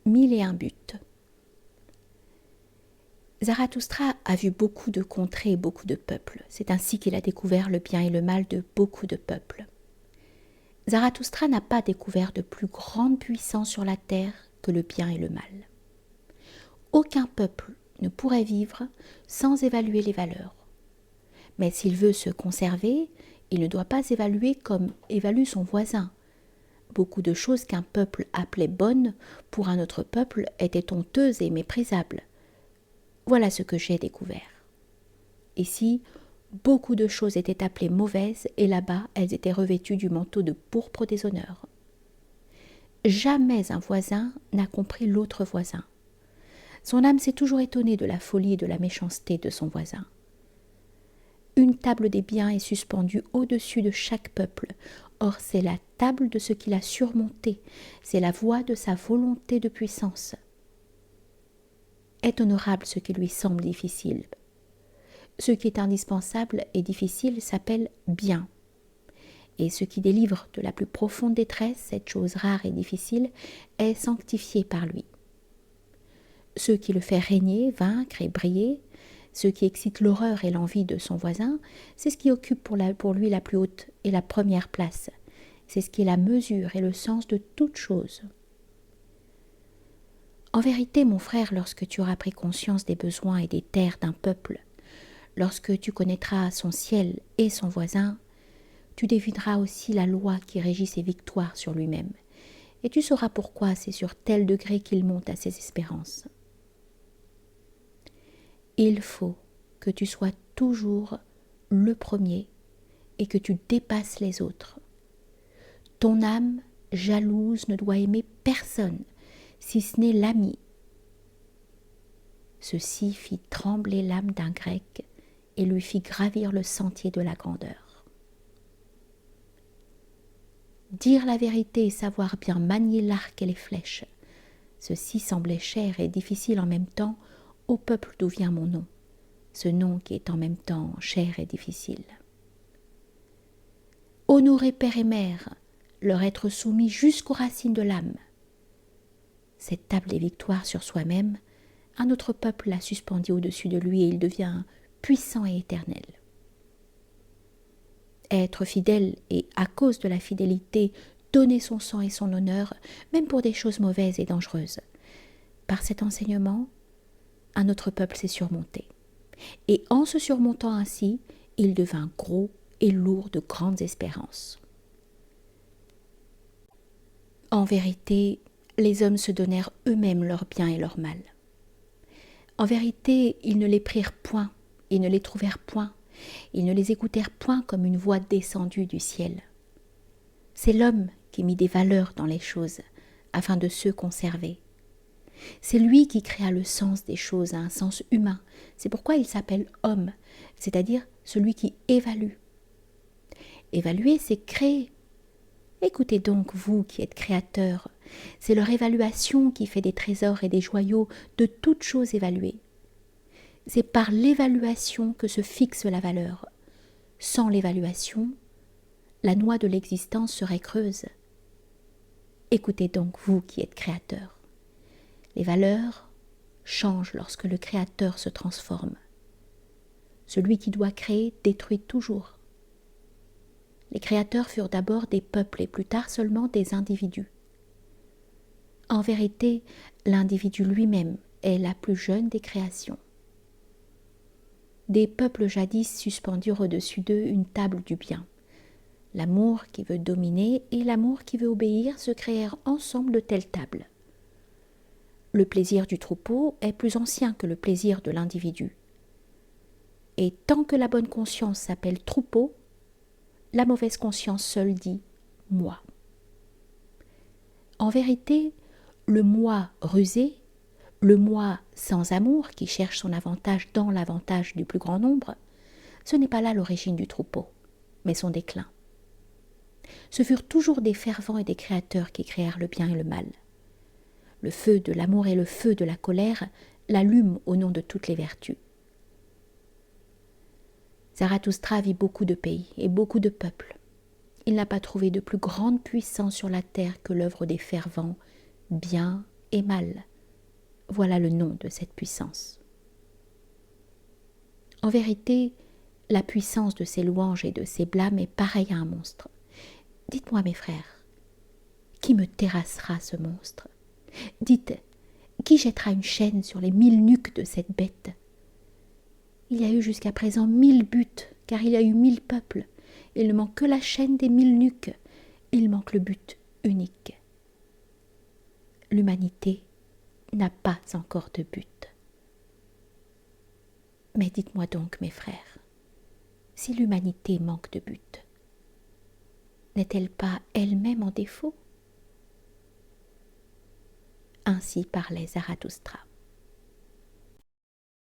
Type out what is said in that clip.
1001 buts. Zarathustra a vu beaucoup de contrées et beaucoup de peuples. C'est ainsi qu'il a découvert le bien et le mal de beaucoup de peuples. Zarathustra n'a pas découvert de plus grande puissance sur la terre que le bien et le mal. Aucun peuple ne pourrait vivre sans évaluer les valeurs. Mais s'il veut se conserver, il ne doit pas évaluer comme évalue son voisin. Beaucoup de choses qu'un peuple appelait bonnes, pour un autre peuple étaient honteuses et méprisables. Voilà ce que j'ai découvert. Ici, beaucoup de choses étaient appelées mauvaises et là-bas, elles étaient revêtues du manteau de pourpre des honneurs. Jamais un voisin n'a compris l'autre voisin. Son âme s'est toujours étonnée de la folie et de la méchanceté de son voisin. Une table des biens est suspendue au-dessus de chaque peuple. Or, c'est la table de ce qu'il a surmonté, c'est la voie de sa volonté de puissance. Est honorable ce qui lui semble difficile. Ce qui est indispensable et difficile s'appelle bien. Et ce qui délivre de la plus profonde détresse, cette chose rare et difficile, est sanctifié par lui. Ce qui le fait régner, vaincre et briller, ce qui excite l'horreur et l'envie de son voisin, c'est ce qui occupe pour lui la plus haute et la première place. C'est ce qui est la mesure et le sens de toute chose. En vérité, mon frère, lorsque tu auras pris conscience des besoins et des terres d'un peuple, lorsque tu connaîtras son ciel et son voisin, tu devineras aussi la loi qui régit ses victoires sur lui-même, et tu sauras pourquoi c'est sur tel degré qu'il monte à ses espérances. Il faut que tu sois toujours le premier et que tu dépasses les autres. Ton âme jalouse ne doit aimer personne, si ce n'est l'ami. Ceci fit trembler l'âme d'un Grec et lui fit gravir le sentier de la grandeur. Dire la vérité et savoir bien manier l'arc et les flèches, ceci semblait cher et difficile en même temps au peuple d'où vient mon nom, ce nom qui est en même temps cher et difficile. Honorer père et mère, leur être soumis jusqu'aux racines de l'âme. Cette table des victoires sur soi-même, un autre peuple l'a suspendue au-dessus de lui et il devient puissant et éternel. Être fidèle et, à cause de la fidélité, donner son sang et son honneur, même pour des choses mauvaises et dangereuses. Par cet enseignement, un autre peuple s'est surmonté. Et en se surmontant ainsi, il devint gros et lourd de grandes espérances. En vérité, les hommes se donnèrent eux-mêmes leur bien et leur mal. En vérité, ils ne les prirent point, ils ne les trouvèrent point, ils ne les écoutèrent point comme une voix descendue du ciel. C'est l'homme qui mit des valeurs dans les choses, afin de se conserver. C'est lui qui créa le sens des choses à un sens humain. C'est pourquoi il s'appelle homme, c'est-à-dire celui qui évalue. Évaluer, c'est créer. Écoutez donc, vous qui êtes créateurs, c'est leur évaluation qui fait des trésors et des joyaux de toutes choses évaluées. C'est par l'évaluation que se fixe la valeur. Sans l'évaluation, la noix de l'existence serait creuse. Écoutez donc, vous qui êtes créateurs. Les valeurs changent lorsque le créateur se transforme. Celui qui doit créer détruit toujours. Les créateurs furent d'abord des peuples et plus tard seulement des individus. En vérité, l'individu lui-même est la plus jeune des créations. Des peuples jadis suspendirent au-dessus d'eux une table du bien. L'amour qui veut dominer et l'amour qui veut obéir se créèrent ensemble de telles tables. Le plaisir du troupeau est plus ancien que le plaisir de l'individu. Et tant que la bonne conscience s'appelle troupeau, la mauvaise conscience seule dit « moi ». En vérité, le moi rusé, le moi sans amour qui cherche son avantage dans l'avantage du plus grand nombre, ce n'est pas là l'origine du troupeau, mais son déclin. Ce furent toujours des fervents et des créateurs qui créèrent le bien et le mal. Le feu de l'amour et le feu de la colère l'allument au nom de toutes les vertus. Zarathustra vit beaucoup de pays et beaucoup de peuples. Il n'a pas trouvé de plus grande puissance sur la terre que l'œuvre des fervents, bien et mal. Voilà le nom de cette puissance. En vérité, la puissance de ces louanges et de ces blâmes est pareille à un monstre. Dites-moi, mes frères, qui me terrassera ce monstre? Dites, qui jettera une chaîne sur les 1000 nuques de cette bête? Il y a eu jusqu'à présent 1000 buts, car il y a eu 1000 peuples. Il ne manque que la chaîne des 1000 nuques. Il manque le but unique. L'humanité n'a pas encore de but. Mais dites-moi donc, mes frères, si l'humanité manque de but, n'est-elle pas elle-même en défaut? Ainsi parlait Zarathustra.